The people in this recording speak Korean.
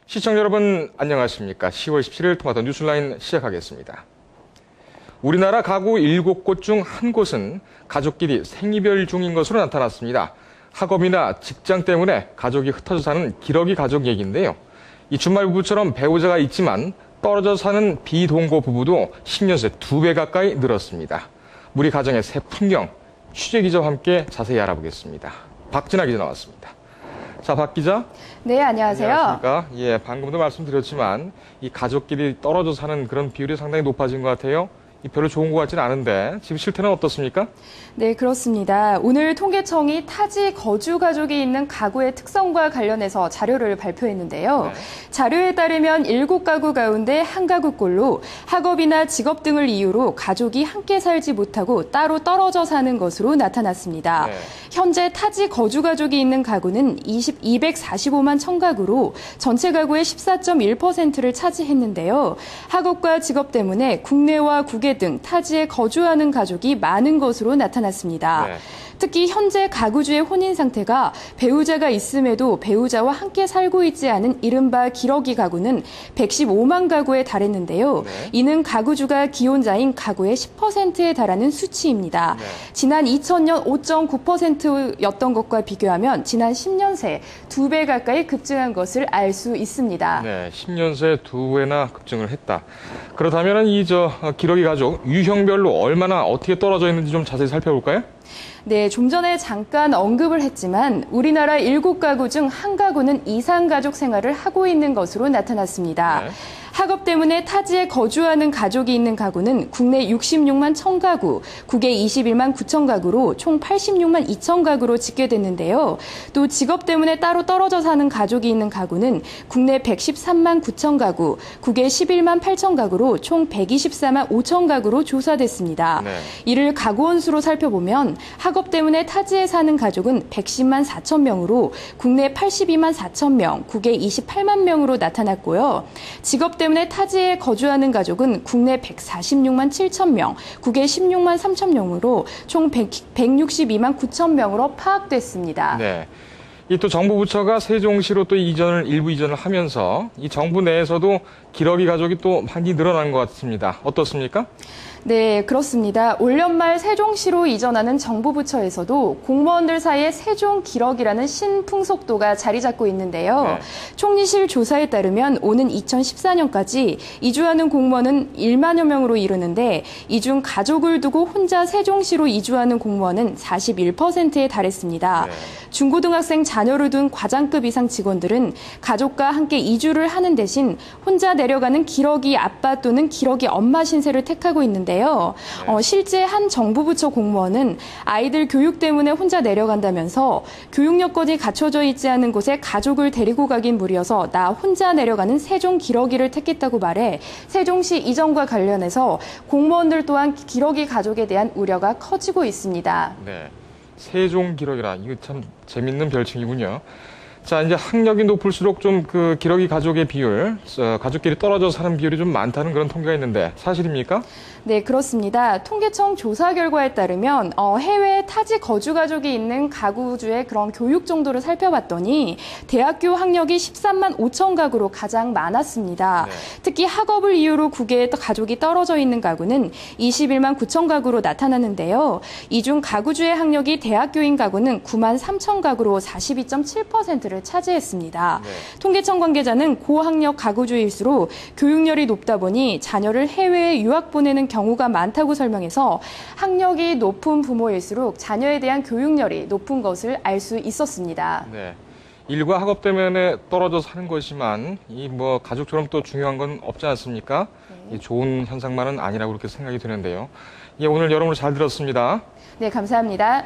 시청자 여러분 안녕하십니까. 10월 17일 토마토 뉴스라인 시작하겠습니다. 우리나라 가구 7곳 중 한 곳은 가족끼리 생이별 중인 것으로 나타났습니다. 학업이나 직장 때문에 가족이 흩어져 사는 기러기 가족 얘기인데요. 이 준말 부부처럼 배우자가 있지만 떨어져 사는 비동거 부부도 10년 새 2배 가까이 늘었습니다. 우리 가정의 새 풍경, 취재 기자와 함께 자세히 알아보겠습니다. 박진아 기자 나왔습니다. 자, 박 기자. 네, 안녕하세요. 안녕하십니까. 예, 방금도 말씀드렸지만 이 가족끼리 떨어져 사는 그런 비율이 상당히 높아진 것 같아요. 별로 좋은 것 같지는 않은데 지금 실태는 어떻습니까? 네, 그렇습니다. 오늘 통계청이 타지 거주 가족이 있는 가구의 특성과 관련해서 자료를 발표했는데요. 네. 자료에 따르면 7가구 가운데 한 가구꼴로 학업이나 직업 등을 이유로 가족이 함께 살지 못하고 따로 떨어져 사는 것으로 나타났습니다. 네. 현재 타지 거주 가족이 있는 가구는 245만 1000가구로 전체 가구의 14.1%를 차지했는데요. 학업과 직업 때문에 국내와 국외 등 타지에 거주하는 가족이 많은 것으로 나타났습니다. 네. 특히 현재 가구주의 혼인 상태가 배우자가 있음에도 배우자와 함께 살고 있지 않은 이른바 기러기 가구는 115만 가구에 달했는데요. 네. 이는 가구주가 기혼자인 가구의 10%에 달하는 수치입니다. 네. 지난 2000년 5.9%였던 것과 비교하면 지난 10년 새 2배 가까이 급증한 것을 알 수 있습니다. 네, 10년 새 2배나 급증을 했다. 그렇다면 기러기 가족 유형별로 얼마나 어떻게 떨어져 있는지 좀 자세히 살펴볼까요? 네, 좀 전에 잠깐 언급을 했지만 우리나라 7가구 중 한 가구는 이상가족 생활을 하고 있는 것으로 나타났습니다. 네. 학업 때문에 타지에 거주하는 가족이 있는 가구는 국내 66만 1000가구, 국외 21만 9000가구로 총 86만 2000가구로 집계됐는데요. 또 직업 때문에 따로 떨어져 사는 가족이 있는 가구는 국내 113만 9000가구, 국외 11만 8000가구로 총 124만 5000가구로 조사됐습니다. 네. 이를 가구원 수로 살펴보면 학업 때문에 타지에 사는 가족은 110만 4천 명으로 국내 82만 4천 명, 국외 28만 명으로 나타났고요. 직업 때문에 타지에 거주하는 가족은 국내 146만 7천 명, 국외 16만 3천 명으로 총 162만 9천 명으로 파악됐습니다. 네. 이 또 정부 부처가 세종시로 또 일부 이전을 하면서 이 정부 내에서도 기러기 가족이 또 많이 늘어난 것 같습니다. 어떻습니까? 네, 그렇습니다. 올 연말 세종시로 이전하는 정부 부처에서도 공무원들 사이에 세종 기러기라는 신풍속도가 자리 잡고 있는데요. 네. 총리실 조사에 따르면 오는 2014년까지 이주하는 공무원은 1만여 명으로 이르는데 이 중 가족을 두고 혼자 세종시로 이주하는 공무원은 41%에 달했습니다. 네. 중고등학생 자녀를 둔 과장급 이상 직원들은 가족과 함께 이주를 하는 대신 혼자 내려가는 기러기 아빠 또는 기러기 엄마 신세를 택하고 있는데요. 네. 실제 한 정부 부처 공무원은 아이들 교육 때문에 혼자 내려간다면서 교육 여건이 갖춰져 있지 않은 곳에 가족을 데리고 가긴 무리여서 나 혼자 내려가는 세종 기러기를 택했다고 말해 세종시 이전과 관련해서 공무원들 또한 기러기 가족에 대한 우려가 커지고 있습니다. 네. 세종 기러기라. 이거 참 재밌는 별칭이군요. 자, 이제 학력이 높을수록 좀 그 기러기 가족의 비율, 가족끼리 떨어져 사는 비율이 좀 많다는 그런 통계가 있는데 사실입니까? 네, 그렇습니다. 통계청 조사 결과에 따르면 해외 타지 거주 가족이 있는 가구주의 그런 교육 정도를 살펴봤더니 대학교 학력이 13만 5천 가구로 가장 많았습니다. 네. 특히 학업을 이유로 국외에 가족이 떨어져 있는 가구는 21만 9천 가구로 나타나는데요. 이 중 가구주의 학력이 대학교인 가구는 9만 3천 가구로 42.7%를 차지했습니다. 네. 통계청 관계자는 고학력 가구주일수록 교육열이 높다 보니 자녀를 해외에 유학 보내는 경우가 많다고 설명해서 학력이 높은 부모일수록 자녀에 대한 교육열이 높은 것을 알 수 있었습니다. 네. 일과 학업 때문에 떨어져 사는 것이지만 이 가족처럼 또 중요한 건 없지 않습니까? 네. 이 좋은 현상만은 아니라고 그렇게 생각이 드는데요. 예, 오늘 여러모로 잘 들었습니다. 네, 감사합니다.